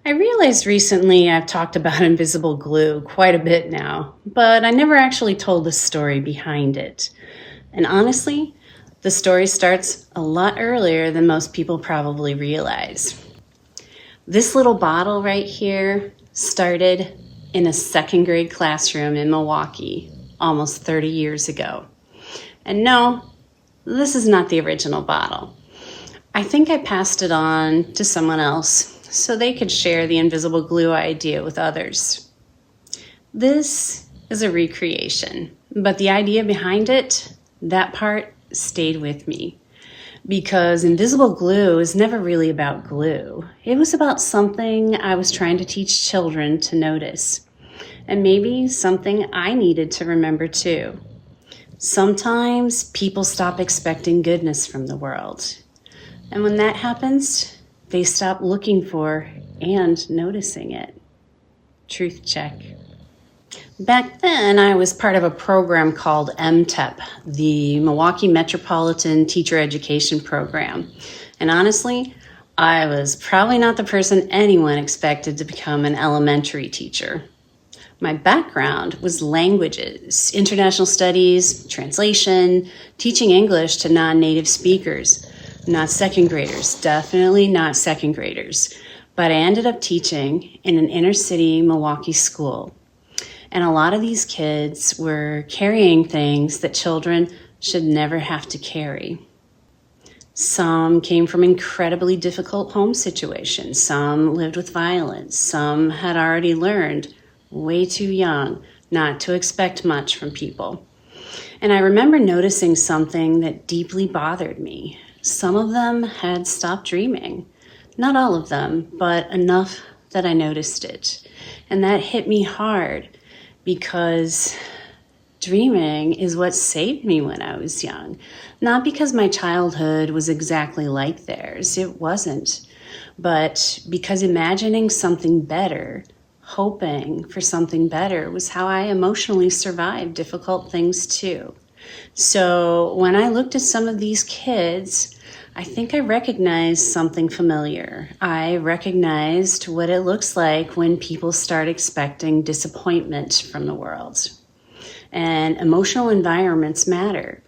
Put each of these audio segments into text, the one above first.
I realized recently I've talked about invisible glue quite a bit now, but I never actually told the story behind it. And honestly, the story starts a lot earlier than most people probably realize. This little bottle right here started in a second grade classroom in Milwaukee almost 30 years ago. And no, this is not the original bottle. I think I passed it on to someone else so they could share the invisible glue idea with others. This is a recreation, but the idea behind it, that part stayed with me. Because invisible glue is never really about glue. It was about something I was trying to teach children to notice. And maybe something I needed to remember too. Sometimes people stop expecting goodness from the world. And when that happens, they stop looking for and noticing it. Truth check. Back then, I was part of a program called MTEP, the Milwaukee Metropolitan Teacher Education Program. And honestly, I was probably not the person anyone expected to become an elementary teacher. My background was languages, international studies, translation, teaching English to non-native speakers. Not second graders, definitely not second graders. But I ended up teaching in an inner city Milwaukee school. And a lot of these kids were carrying things that children should never have to carry. Some came from incredibly difficult home situations. Some lived with violence. Some had already learned, way too young, not to expect much from people. And I remember noticing something that deeply bothered me. Some of them had stopped dreaming. Not all of them, but enough that I noticed it. And that hit me hard because dreaming is what saved me when I was young. Not because my childhood was exactly like theirs. It wasn't. But because imagining something better, hoping for something better, was how I emotionally survived difficult things too. So when I looked at some of these kids, I think I recognized something familiar. I recognized what it looks like when people start expecting disappointment from the world. And emotional environments matter.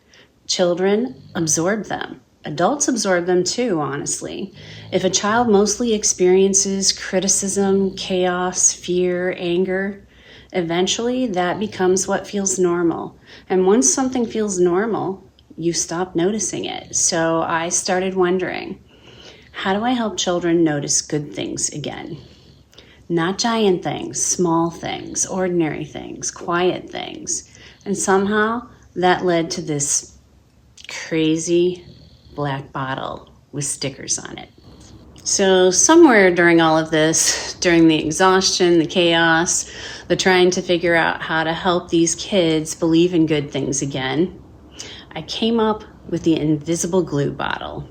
Children absorb them. Adults absorb them too, honestly. If a child mostly experiences criticism, chaos, fear, anger, eventually that becomes what feels normal. And once something feels normal, you stop noticing it. So I started wondering, how do I help children notice good things again? Not giant things, small things, ordinary things, quiet things. And somehow that led to this crazy black bottle with stickers on it. So somewhere during all of this, during the exhaustion, the chaos, the trying to figure out how to help these kids believe in good things again, I came up with the invisible glue bottle.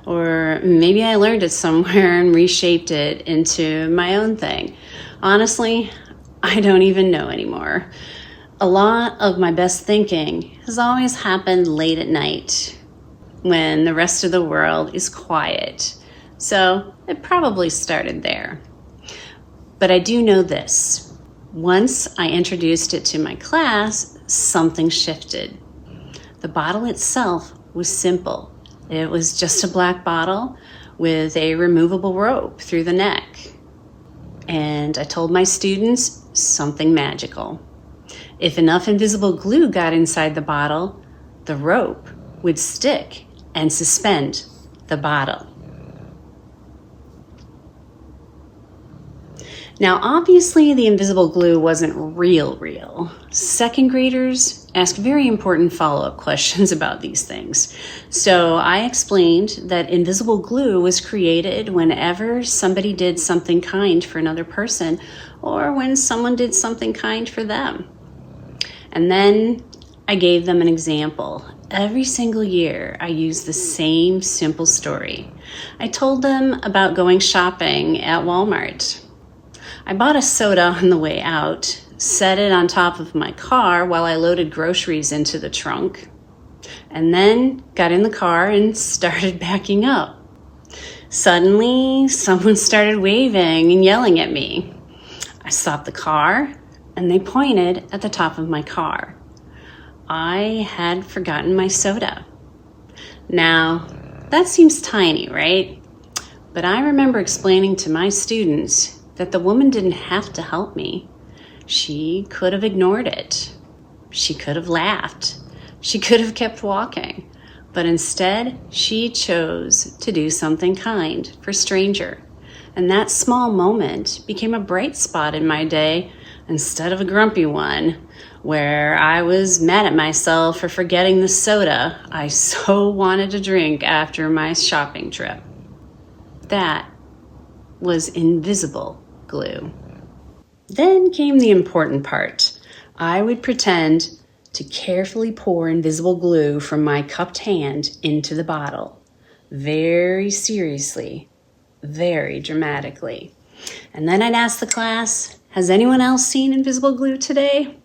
Or maybe I learned it somewhere and reshaped it into my own thing. Honestly, I don't even know anymore. A lot of my best thinking has always happened late at night when the rest of the world is quiet. So it probably started there. But I do know this. Once I introduced it to my class, something shifted. The bottle itself was simple. It was just a black bottle with a removable rope through the neck. And I told my students something magical. If enough invisible glue got inside the bottle, the rope would stick and suspend the bottle. Now, obviously, the invisible glue wasn't real. Second graders ask very important follow-up questions about these things. So I explained that invisible glue was created whenever somebody did something kind for another person or when someone did something kind for them. And then I gave them an example. Every single year, I used the same simple story. I told them about going shopping at Walmart. I bought a soda on the way out, set it on top of my car while I loaded groceries into the trunk, and then got in the car and started backing up. Suddenly, someone started waving and yelling at me. I stopped the car, and they pointed at the top of my car. I had forgotten my soda. Now, that seems tiny, right? But I remember explaining to my students that the woman didn't have to help me. She could have ignored it. She could have laughed. She could have kept walking. But instead, she chose to do something kind for a stranger. And that small moment became a bright spot in my day instead of a grumpy one, where I was mad at myself for forgetting the soda I so wanted to drink after my shopping trip. That was invisible glue. Then came the important part. I would pretend to carefully pour invisible glue from my cupped hand into the bottle, very seriously, very dramatically. And then I'd ask the class, has anyone else seen invisible glue today?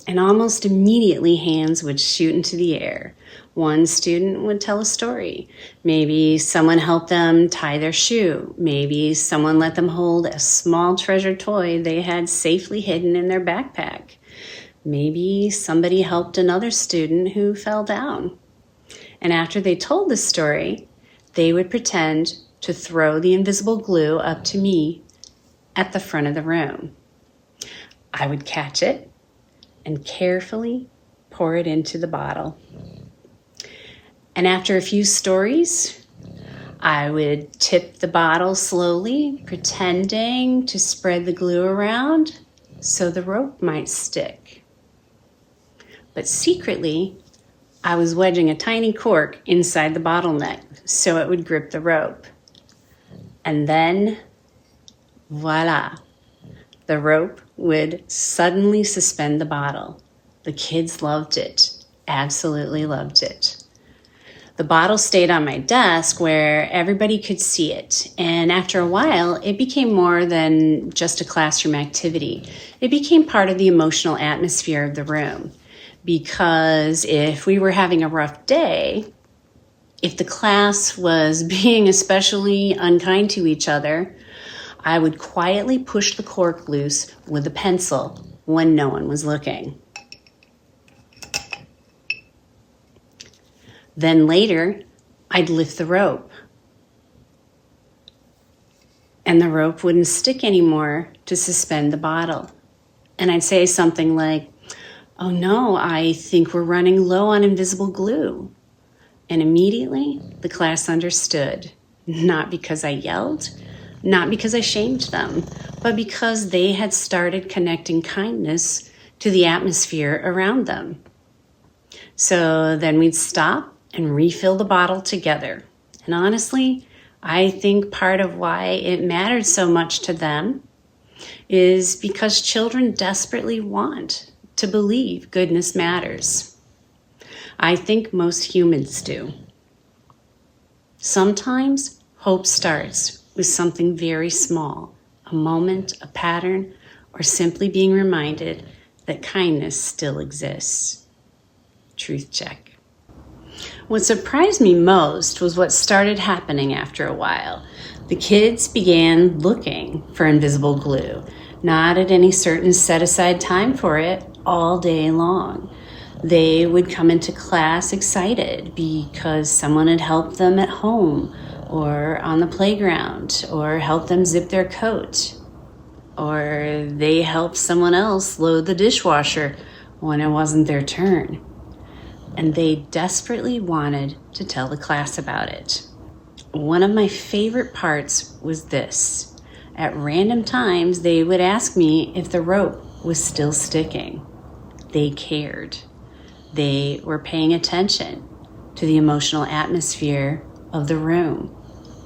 And almost immediately hands would shoot into the air. One student would tell a story. Maybe someone helped them tie their shoe. Maybe someone let them hold a small treasured toy they had safely hidden in their backpack. Maybe somebody helped another student who fell down. And after they told the story, they would pretend to throw the invisible glue up to me at the front of the room. I would catch it and carefully pour it into the bottle. And after a few stories, I would tip the bottle slowly, pretending to spread the glue around so the rope might stick. But secretly, I was wedging a tiny cork inside the bottleneck so it would grip the rope. And then, voila, the rope would suddenly suspend the bottle. The kids loved it, absolutely loved it. The bottle stayed on my desk where everybody could see it. And after a while, it became more than just a classroom activity. It became part of the emotional atmosphere of the room. Because if we were having a rough day, if the class was being especially unkind to each other, I would quietly push the cork loose with a pencil when no one was looking. Then later, I'd lift the rope. And the rope wouldn't stick anymore to suspend the bottle. And I'd say something like, "Oh no, I think we're running low on invisible glue." And immediately, the class understood. Not because I yelled, not because I shamed them, but because they had started connecting kindness to the atmosphere around them. So then we'd stop and refill the bottle together. And honestly, I think part of why it mattered so much to them is because children desperately want to believe goodness matters. I think most humans do. Sometimes hope starts with something very small, a moment, a pattern, or simply being reminded that kindness still exists. Truth check. What surprised me most was what started happening after a while. The kids began looking for invisible glue, not at any certain set-aside time for it, all day long. They would come into class excited because someone had helped them at home or on the playground or helped them zip their coat, or they helped someone else load the dishwasher when it wasn't their turn. And they desperately wanted to tell the class about it. One of my favorite parts was this. At random times, they would ask me if the rope was still sticking. They cared. They were paying attention to the emotional atmosphere of the room,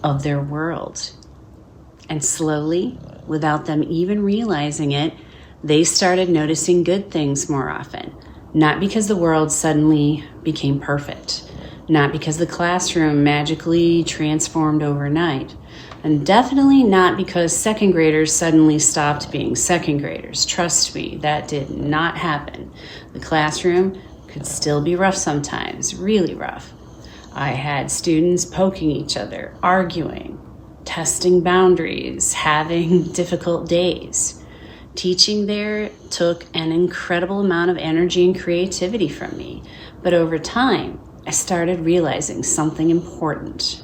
of their world. And slowly, without them even realizing it, they started noticing good things more often. Not because the world suddenly became perfect, not because the classroom magically transformed overnight, and definitely not because second graders suddenly stopped being second graders. Trust me, that did not happen. The classroom could still be rough sometimes, really rough. I had students poking each other, arguing, testing boundaries, having difficult days. Teaching there took an incredible amount of energy and creativity from me, but over time, I started realizing something important.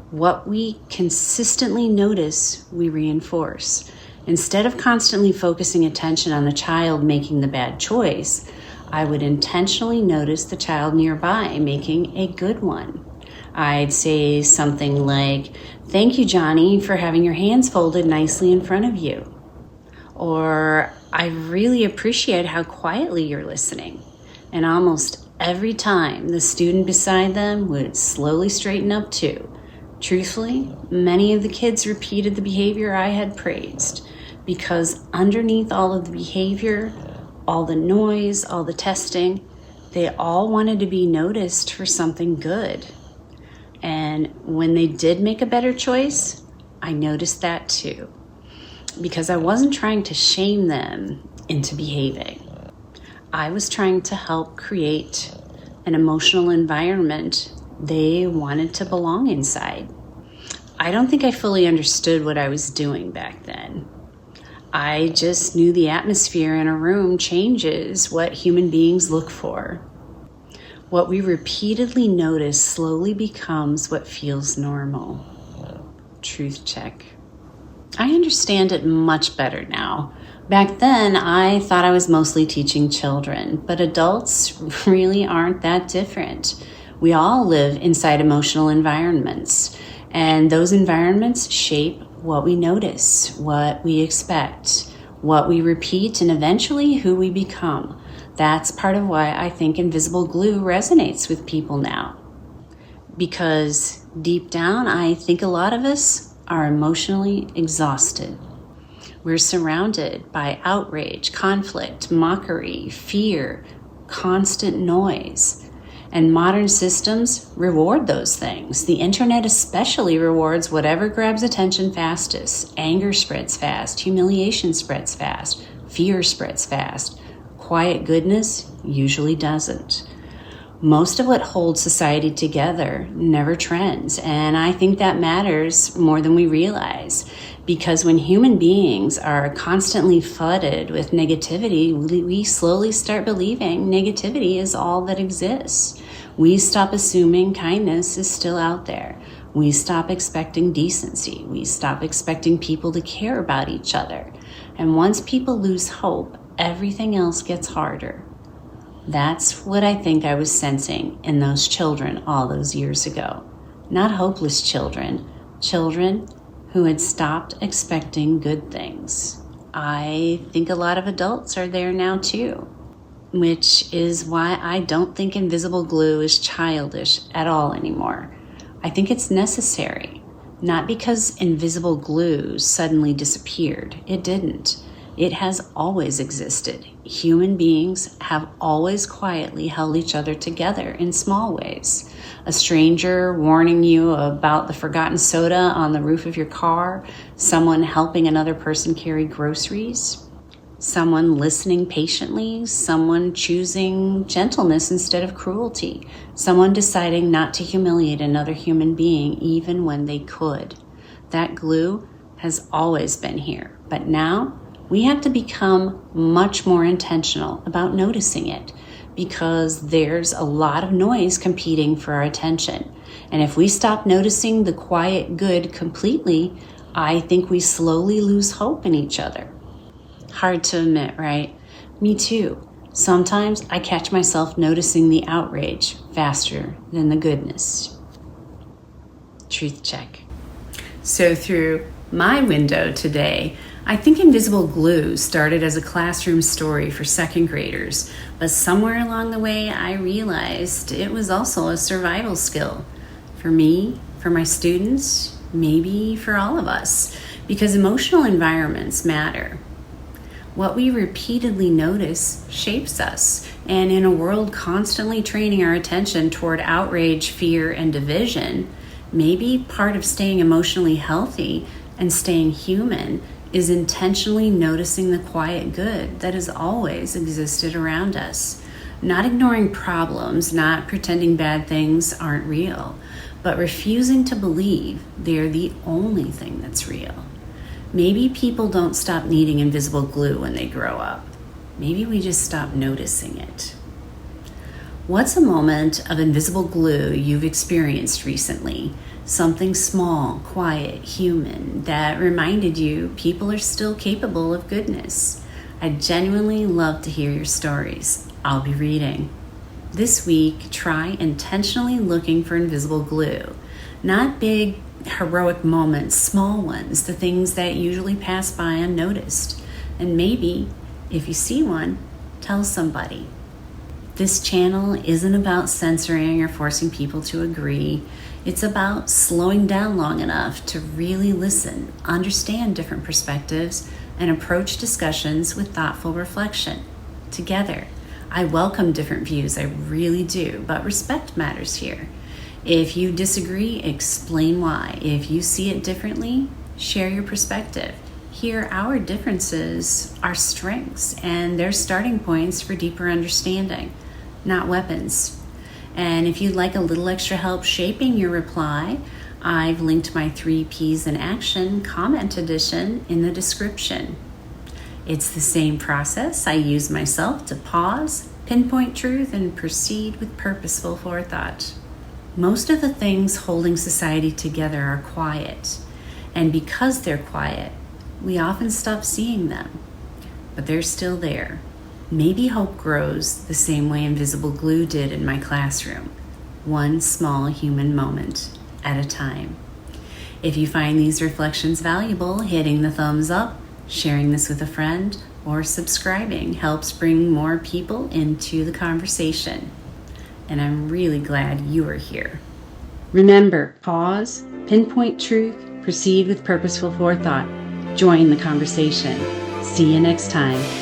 What we consistently notice, we reinforce. Instead of constantly focusing attention on the child making the bad choice, I would intentionally notice the child nearby making a good one. I'd say something like, "Thank you, Johnny, for having your hands folded nicely in front of you." Or, "I really appreciate how quietly you're listening." And almost every time, the student beside them would slowly straighten up too. Truthfully, many of the kids repeated the behavior I had praised, because underneath all of the behavior, all the noise, all the testing, they all wanted to be noticed for something good. And when they did make a better choice, I noticed that too, because I wasn't trying to shame them into behaving. I was trying to help create an emotional environment they wanted to belong inside. I don't think I fully understood what I was doing back then. I just knew the atmosphere in a room changes what human beings look for. What we repeatedly notice slowly becomes what feels normal. Truth check. I understand it much better now. Back then, I thought I was mostly teaching children, but adults really aren't that different. We all live inside emotional environments, and those environments shape what we notice, what we expect, what we repeat, and eventually who we become. That's part of why I think invisible glue resonates with people now. Because deep down, I think a lot of us are emotionally exhausted. We're surrounded by outrage, conflict, mockery, fear, constant noise. And modern systems reward those things. The internet especially rewards whatever grabs attention fastest. Anger spreads fast, humiliation spreads fast, fear spreads fast. Quiet goodness usually doesn't. Most of what holds society together never trends, and I think that matters more than we realize, because when human beings are constantly flooded with negativity, we slowly start believing negativity is all that exists. We stop assuming kindness is still out there. We stop expecting decency. We stop expecting people to care about each other. And once people lose hope, everything else gets harder. That's what I think I was sensing in those children all those years ago. Not hopeless children, children who had stopped expecting good things. I think a lot of adults are there now too, which is why I don't think invisible glue is childish at all anymore. I think it's necessary, not because invisible glue suddenly disappeared. It didn't. It has always existed. Human beings have always quietly held each other together in small ways. A stranger warning you about the forgotten soda on the roof of your car, someone helping another person carry groceries, someone listening patiently, someone choosing gentleness instead of cruelty, someone deciding not to humiliate another human being even when they could. That glue has always been here, but now we have to become much more intentional about noticing it, because there's a lot of noise competing for our attention. And if we stop noticing the quiet good completely, I think we slowly lose hope in each other. Hard to admit, right? Me too. Sometimes I catch myself noticing the outrage faster than the goodness. Truth check. So through my window today, I think invisible glue started as a classroom story for second graders, but somewhere along the way I realized it was also a survival skill for me, for my students, maybe for all of us, because emotional environments matter. What we repeatedly notice shapes us, and in a world constantly training our attention toward outrage, fear, and division, maybe part of staying emotionally healthy and staying human is intentionally noticing the quiet good that has always existed around us. Not ignoring problems, not pretending bad things aren't real, but refusing to believe they're the only thing that's real. Maybe people don't stop needing invisible glue when they grow up. Maybe we just stop noticing it. What's a moment of invisible glue you've experienced recently? Something small, quiet, human that reminded you people are still capable of goodness. I genuinely love to hear your stories. I'll be reading. This week, try intentionally looking for invisible glue. Not big, heroic moments, small ones, the things that usually pass by unnoticed. And maybe, if you see one, tell somebody. This channel isn't about censoring or forcing people to agree. It's about slowing down long enough to really listen, understand different perspectives, and approach discussions with thoughtful reflection. Together, I welcome different views, I really do, but respect matters here. If you disagree, explain why. If you see it differently, share your perspective. Here, our differences are strengths, and they're starting points for deeper understanding, not weapons. And if you'd like a little extra help shaping your reply, I've linked my 3 Ps in Action comment edition in the description. It's the same process I use myself to pause, pinpoint truth, and proceed with purposeful forethought. Most of the things holding society together are quiet, and because they're quiet, we often stop seeing them, but they're still there. Maybe hope grows the same way invisible glue did in my classroom, one small human moment at a time. If you find these reflections valuable, hitting the thumbs up, sharing this with a friend, or subscribing helps bring more people into the conversation. And I'm really glad you are here. Remember, pause, pinpoint truth, proceed with purposeful forethought. Join the conversation. See you next time.